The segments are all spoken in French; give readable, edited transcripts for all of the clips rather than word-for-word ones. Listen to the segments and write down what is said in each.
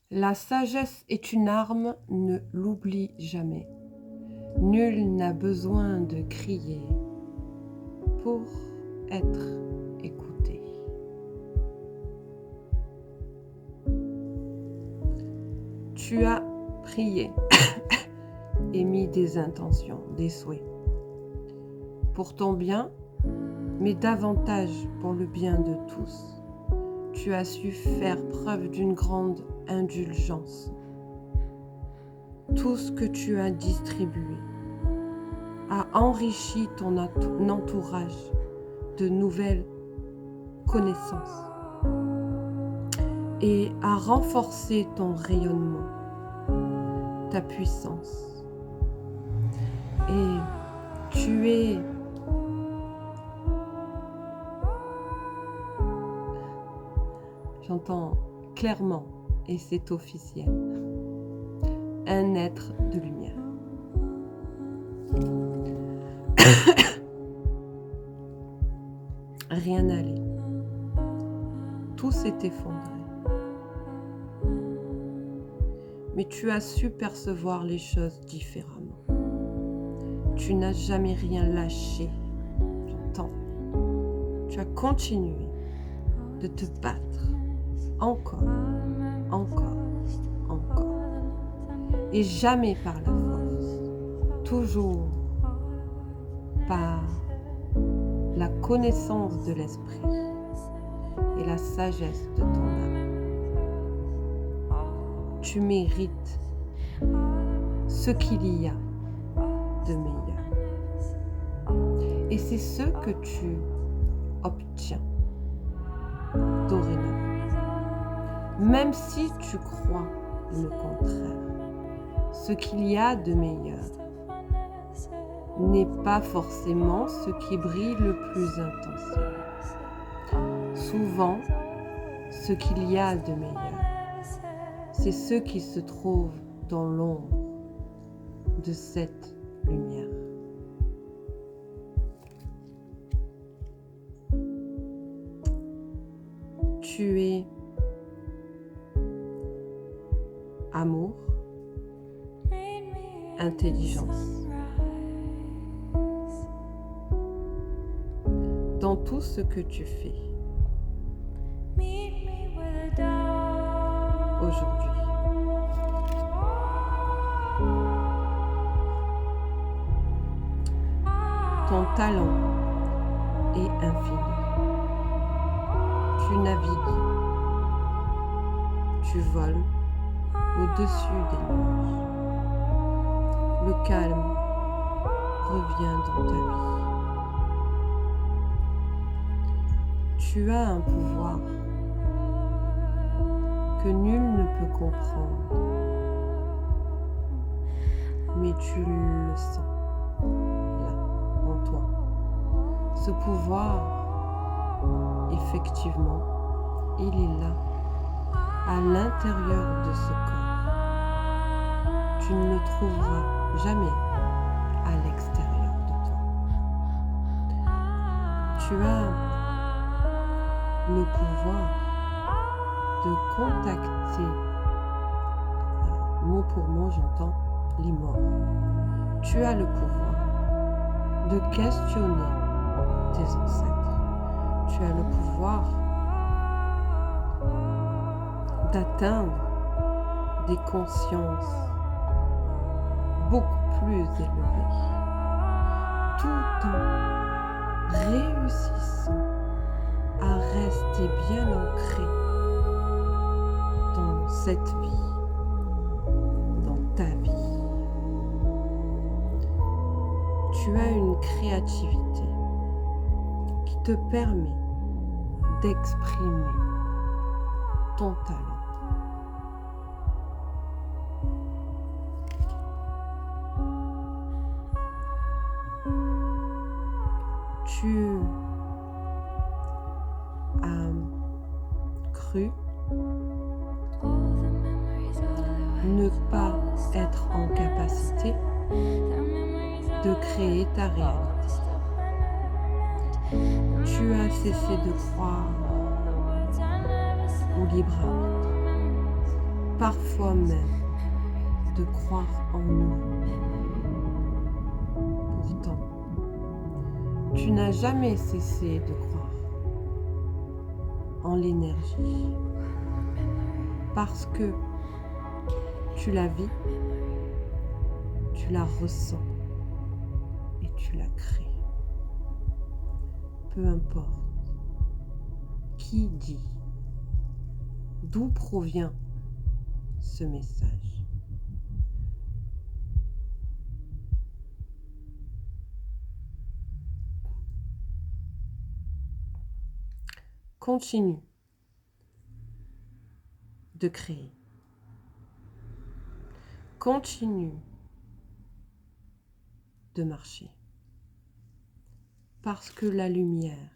La sagesse est une arme, ne l'oublie jamais. Nul n'a besoin de crier pour être écouté. Tu as prié et mis des intentions, des souhaits pour ton bien, mais davantage pour le bien de tous. Tu as su faire preuve d'une grande indulgence. Tout ce que tu as distribué a enrichi ton entourage de nouvelles connaissances et a renforcé ton rayonnement, ta puissance. Et tu es j'entends clairement, et c'est officiel, un être de lumière. Rien n'allait. Tout s'est effondré. Mais tu as su percevoir les choses différemment. Tu n'as jamais rien lâché. J'entends. Tu as continué de te battre. Encore. Et jamais par la force. Toujours par la connaissance de l'esprit et la sagesse de ton âme. Tu mérites ce qu'il y a de meilleur. Et c'est ce que tu obtiens dorénavant. Même si tu crois le contraire, ce qu'il y a de meilleur n'est pas forcément ce qui brille le plus intensément. Souvent, ce qu'il y a de meilleur, c'est ce qui se trouve dans l'ombre de cette lumière. Tu es amour, intelligence. Dans tout ce que tu fais aujourd'hui. Ton talent est infini. Tu navigues, tu voles au-dessus des nuages. Le calme revient dans ta vie. Tu as un pouvoir que nul ne peut comprendre, mais tu le sens là, en toi. Ce pouvoir, effectivement, il est là, à l'intérieur de ce corps. Tu ne le trouveras jamais à l'extérieur de toi. Tu as le pouvoir de contacter, mot pour mot j'entends, les morts. Tu as le pouvoir de questionner tes ancêtres. Tu as le pouvoir d'atteindre des consciences beaucoup plus élevées, tout en réussissant à rester bien ancré dans cette vie, dans ta vie. Tu as une créativité qui te permet d'exprimer ton talent. Tu as cru ne pas être en capacité de créer ta réalité. Tu as cessé de croire au libre arbitre. parfois même de croire en nous. Pourtant, tu n'as jamais cessé de croire en l'énergie parce que tu la vis, tu la ressens et tu la crées. Peu importe qui dit, d'où provient ce message. Continue de créer. Continue de marcher. Parce que la lumière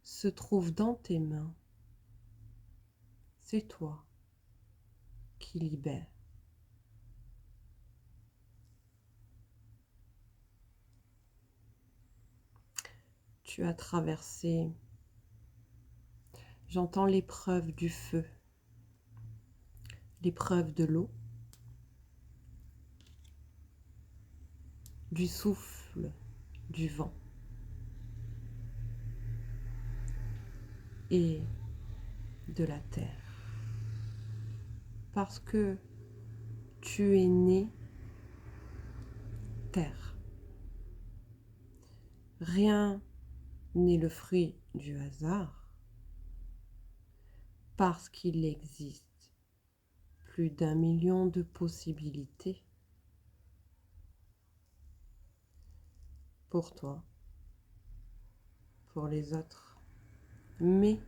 se trouve dans tes mains. C'est toi qui libères. Tu as traversé, j'entends l'épreuve du feu, l'épreuve de l'eau, du souffle, du vent et de la terre. Parce que tu es né terre. Rien n'est le fruit du hasard parce qu'il existe plus d'1 million de possibilités pour toi, pour les autres. Mais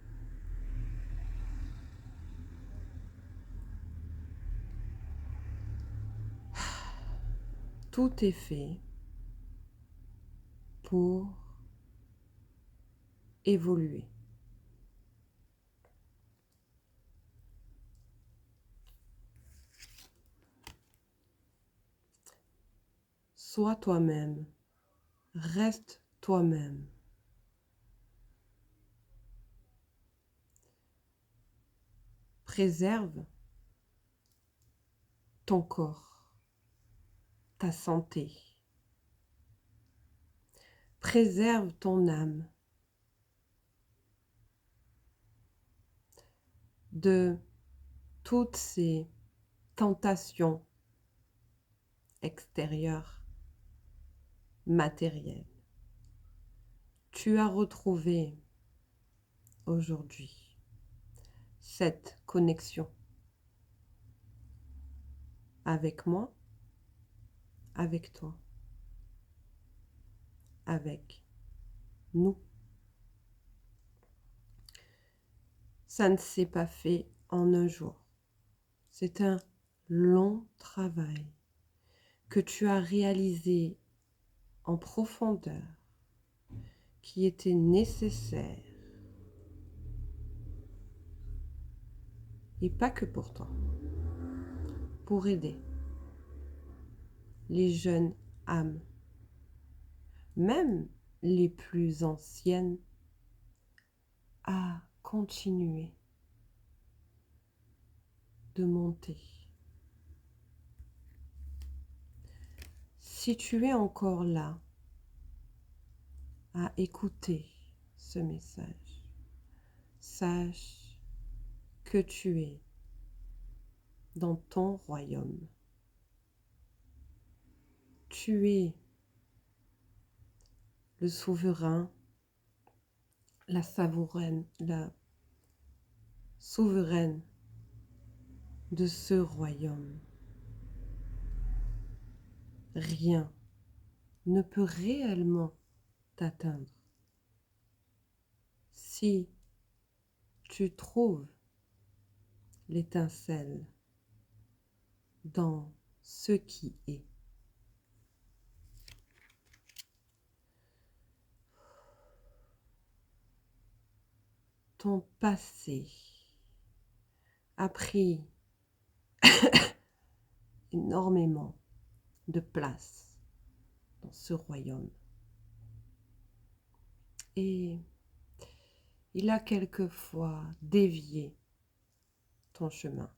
tout est fait pour évoluer. Sois toi-même, reste toi-même. Préserve ton corps, ta santé. Préserve ton âme de toutes ces tentations extérieures, matérielles. Tu as retrouvé aujourd'hui cette connexion avec moi, avec toi, avec nous. Ça ne s'est pas fait en un jour. C'est un long travail que tu as réalisé en profondeur, qui était nécessaire, et pas que pour toi, pour aider les jeunes âmes, même les plus anciennes, à continuer de monter. Si tu es encore là à écouter ce message, sache que tu es dans ton royaume. Tu es le souverain, la souveraine de ce royaume. Rien ne peut réellement t'atteindre si tu trouves l'étincelle dans ce qui est. Ton passé a pris énormément de place dans ce royaume. Et il a quelquefois dévié ton chemin.